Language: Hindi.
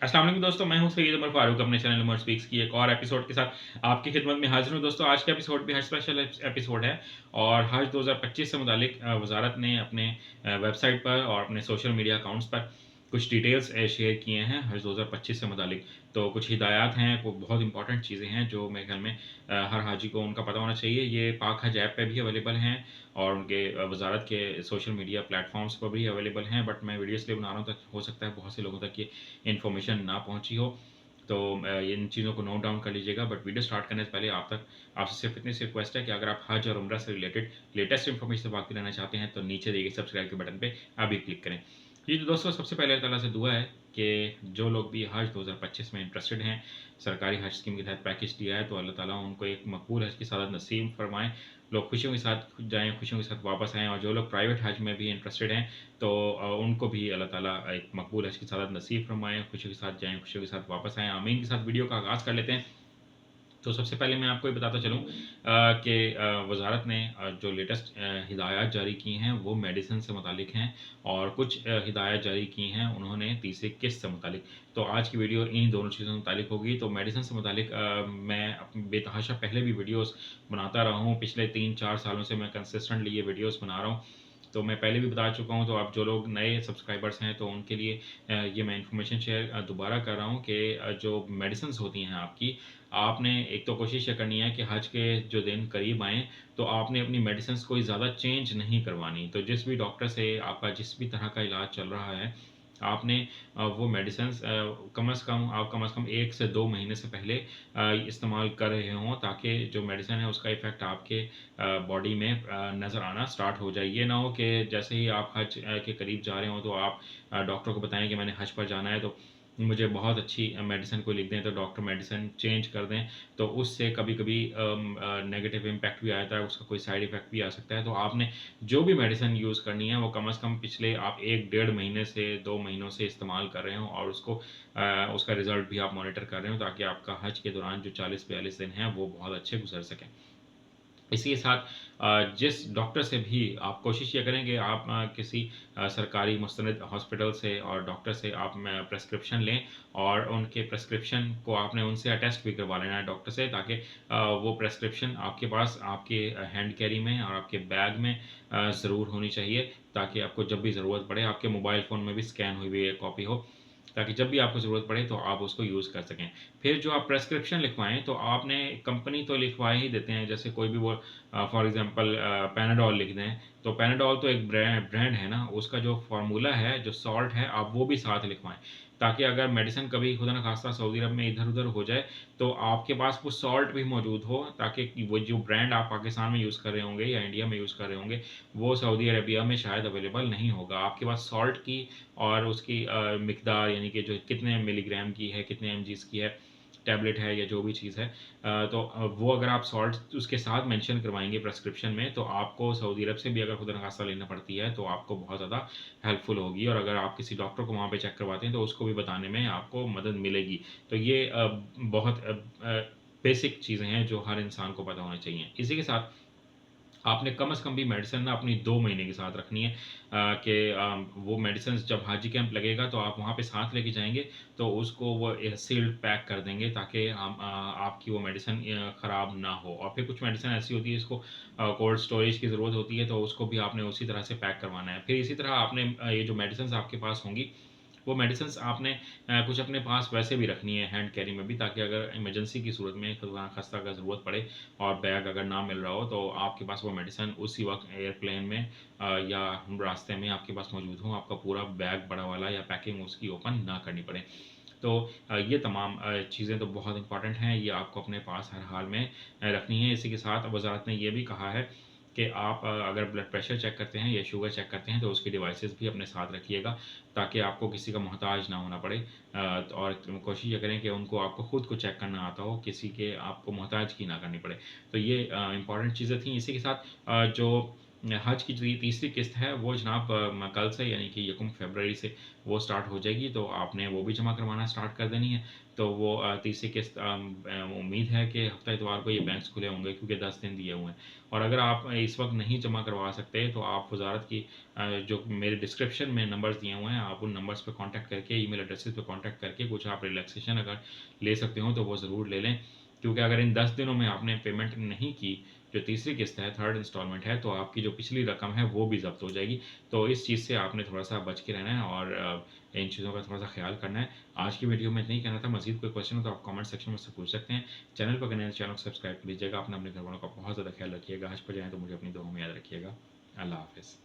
अस्सलाम वालेकुम दोस्तों, मैं हूं सैयद उमर फारूक अपने चैनल उमर स्पीक्स की एक और एपिसोड के साथ आपकी खिदमत में हाजिर हूं। दोस्तों आज का एपिसोड भी हज स्पेशल एपिसोड है और हज 2025 से मुतालिक वजारत ने अपने वेबसाइट पर और अपने सोशल मीडिया अकाउंट्स पर कुछ डिटेल्स शेयर किए हैं हज 2025 से मुतालिक। तो कुछ हिदायत हैं, वो बहुत इंपॉर्टेंट चीज़ें हैं जो मेरे ख्याल में हर हाजी को उनका पता होना चाहिए। ये पाक हज ऐप पे भी अवेलेबल हैं और उनके वजारत के सोशल मीडिया प्लेटफॉर्म्स पर भी अवेलेबल हैं, बट मैं वीडियो इसलिए बना रहा हूँ तक हो सकता है बहुत से लोगों तक ये इन्फॉर्मेशन ना पहुंची हो। तो इन चीज़ों को नोट डाउन कर लीजिएगा। बट वीडियो स्टार्ट करने से पहले आप तक आपसे सिर्फ इतनी सी रिक्वेस्ट है कि अगर आप हज और उम्रा से रिलेटेड लेटेस्ट इन्फॉर्मेशन से वाकिफ रहना चाहते हैं तो नीचे दिए गए सब्सक्राइब के बटन पे अभी क्लिक करें। जी तो दोस्तों, सबसे पहले अल्लाह ताला से दुआ है कि जो लोग भी हज 2025 में इंटरेस्टेड हैं, सरकारी हज स्कीम के तहत पैकेज दिया है, तो अल्लाह ताला उनको एक मकबूल हज की सादत नसीब फरमाएं। लोग खुशियों के साथ जाएं, खुशियों के साथ वापस आएँ। और जो लोग प्राइवेट हज में भी इंटरेस्टेड हैं तो उनको भी अल्लाह ताला एक मकबूल हज की सादत नसीब फरमाएँ, खुशियों के साथ जाएँ, खुशियों के साथ वापस आएँ। आमीन के साथ वीडियो का आगाज़ कर लेते हैं। तो सबसे पहले मैं आपको ये बताता चलूँ कि वज़ारत ने जो लेटेस्ट हिदायत जारी की हैं वो मेडिसिन से मुतालिक हैं और कुछ हिदायत जारी की हैं उन्होंने तीसरी किस्त से मुतालिक। तो आज की वीडियो इन्हीं दोनों चीज़ों से मुतालिक होगी। तो मेडिसिन से मुतालिक मैं बेतहाशा पहले भी वीडियोज़ बनाता रहा हूँ, पिछले 3-4 सालों से मैं कंसिस्टेंटली ये वीडियोज़ बना रहा हूँ। तो मैं पहले भी बता चुका हूँ, तो आप जो लोग नए सब्सक्राइबर्स हैं तो उनके लिए ये मैं इन्फॉर्मेशन शेयर दोबारा कर रहा हूँ कि जो मेडिसिन्स होती हैं आपकी, आपने एक तो कोशिश ये करनी है कि हज के जो दिन करीब आएँ, तो आपने अपनी मेडिसिन्स कोई ज़्यादा चेंज नहीं करवानी। तो जिस भी डॉक्टर से आपका जिस भी तरह का इलाज चल रहा है, आपने वो मेडिसिन्स कम से कम 1 से 2 महीने से पहले इस्तेमाल कर रहे हों, ताकि जो मेडिसिन है उसका इफ़ेक्ट आपके बॉडी में नज़र आना स्टार्ट हो जाए। ये ना हो कि जैसे ही आप हज के करीब जा रहे हों तो आप डॉक्टर को बताएँ कि मैंने हज पर जाना है, तो मुझे बहुत अच्छी मेडिसिन कोई लिख दें तो डॉक्टर मेडिसिन चेंज कर दें। तो उससे कभी-कभी नेगेटिव इम्पैक्ट भी आता है, उसका कोई साइड इफ़ेक्ट भी आ सकता है। तो आपने जो भी मेडिसिन यूज़ करनी है वो कम से कम पिछले आप 1 डेढ़ महीने से 2 महीनों से इस्तेमाल कर रहे हों और उसका रिज़ल्ट भी आप मॉनिटर कर रहे हो, ताकि आपका हज के दौरान जो 40-42 दिन हैं वो बहुत अच्छे गुज़र सकें। इसी के साथ जिस डॉक्टर से भी आप कोशिश ये करें कि आप किसी सरकारी मुस्तनद हॉस्पिटल से और डॉक्टर से आप प्रेस्क्रिप्शन लें और उनके प्रेस्क्रिप्शन को आपने उनसे अटेस्ट भी करवा लेना है डॉक्टर से, ताकि वो प्रेस्क्रिप्शन आपके पास आपके हैंड कैरी में और आपके बैग में ज़रूर होनी चाहिए, ताकि आपको जब भी ज़रूरत पड़े आपके मोबाइल फ़ोन में भी स्कैन हुई हुई एक कॉपी हो, ताकि जब भी आपको ज़रूरत पड़े तो आप उसको यूज़ कर सकें। फिर जो आप प्रेस्क्रिप्शन लिखवाएँ तो आपने कंपनी तो लिखवा ही देते हैं, जैसे कोई भी वो फॉर एग्ज़ाम्पल पैनाडोल लिख दें, तो पैनाडोल तो एक ब्रांड है ना, उसका जो फ़ॉर्मूला है, जो सॉल्ट है, आप वो भी साथ लिखवाएँ। ताकि अगर मेडिसिन कभी खुदा ना ख़ास्ता सऊदी अरब में इधर-उधर हो जाए, तो आपके पास वो सॉल्ट भी मौजूद हो, ताकि कि वो जो ब्रांड आप पाकिस्तान में यूज़ कर रहे होंगे या इंडिया में यूज़ कर रहे होंगे, वो सऊदी अरेबिया में शायद अवेलेबल नहीं होगा। आपके पास सॉल्ट की और उसकी मिकदार, यानी कि जो कितने मिलीग्राम की है, कितने एमजीज़ की है, टैबलेट है या जो भी चीज़ है, तो वो अगर आप सॉल्ट उसके साथ मेंशन करवाएँगे प्रिस्क्रिप्शन में, तो आपको सऊदी अरब से भी अगर खुदा न खास्ता लेना पड़ती है, तो आपको बहुत ज़्यादा हेल्पफुल होगी। और अगर आप किसी डॉक्टर को वहाँ पे चेक करवाते हैं, तो उसको भी बताने में आपको मदद मिलेगी। तो ये बहुत बेसिक चीज़ें हैं जो हर इंसान को पता होनी चाहिए। इसी के साथ आपने कम से कम भी मेडिसिन ना अपनी 2 महीने के साथ रखनी है, कि वो मेडिसिन्स जब हाजी कैंप लगेगा तो आप वहाँ पे साथ लेके जाएँगे, तो उसको वो सील्ड पैक कर देंगे, ताकि आपकी वो मेडिसिन ख़राब ना हो। और फिर कुछ मेडिसिन ऐसी होती है जिसको कोल्ड स्टोरेज की ज़रूरत होती है, तो उसको भी आपने उसी तरह से पैक करवाना है। फिर इसी तरह आपने ये जो मेडिसिन्स आपके पास होंगी, वो मेडिसिन्स आपने कुछ अपने पास वैसे भी रखनी है हैंड कैरी में भी, ताकि अगर इमरजेंसी की सूरत में खुदा ना खास्ता अगर ज़रूरत पड़े और बैग अगर ना मिल रहा हो, तो आपके पास वो मेडिसिन उसी वक़्त एयरप्लेन में या रास्ते में आपके पास मौजूद हो, आपका पूरा बैग बड़ा वाला या पैकिंग उसकी ओपन ना करनी पड़े। तो ये तमाम चीज़ें तो बहुत इम्पोर्टेंट हैं, ये आपको अपने पास हर हाल में रखनी है। इसी के साथ वज़ारत ने ये भी कहा है कि आप अगर ब्लड प्रेशर चेक करते हैं या शुगर चेक करते हैं, तो उसकी डिवाइसेस भी अपने साथ रखिएगा, ताकि आपको किसी का मोहताज ना होना पड़े। और कोशिश ये करें कि उनको आपको खुद को चेक करना आता हो, किसी के आपको मोहताज की ना करनी पड़े। तो ये इम्पोर्टेंट चीज़ें थी। इसी के साथ जो हज की जो ये तीसरी किस्त है वो जनाब कल से यानी कि 1 फरवरी से वो स्टार्ट हो जाएगी, तो आपने वो भी जमा करवाना स्टार्ट कर देनी है। तो वो तीसरी किस्त उम्मीद है कि हफ्ता इतवार को ये बैंक्स खुले होंगे, क्योंकि 10 दिन दिए हुए हैं। और अगर आप इस वक्त नहीं जमा करवा सकते तो आप वजारत की जो मेरे डिस्क्रिप्शन में नंबर्स दिए हुए हैं, आप उन नंबर्स पर कॉन्टैक्ट करके, ईमेल एड्रेसेस पे कॉन्टैक्ट करके कुछ आप रिलैक्सेशन अगर ले सकते हो तो वो ज़रूर ले लें। क्योंकि अगर इन 10 दिनों में आपने पेमेंट नहीं की, जो तीसरी किस्त है, थर्ड इंस्टॉलमेंट है, तो आपकी जो पिछली रकम है वो भी ज़ब्त हो जाएगी। तो इस चीज़ से आपने थोड़ा-सा बच के रहना है और इन चीज़ों का थोड़ा-सा ख्याल करना है। आज की वीडियो में इतना ही कहना था। मज़ीद कोई क्वेश्चन हो तो आप कमेंट सेक्शन में मुझसे पूछ सकते हैं। चैनल पर नए हैं तो चैनल को सब्सक्राइब कर लीजिएगा। अपने घरवालों का बहुत ज़्यादा ख्याल रखिएगा। हज पर जाएँ तो मुझे अपनी दुआओं में याद रखिएगा। अल्लाह हाफ़िज़।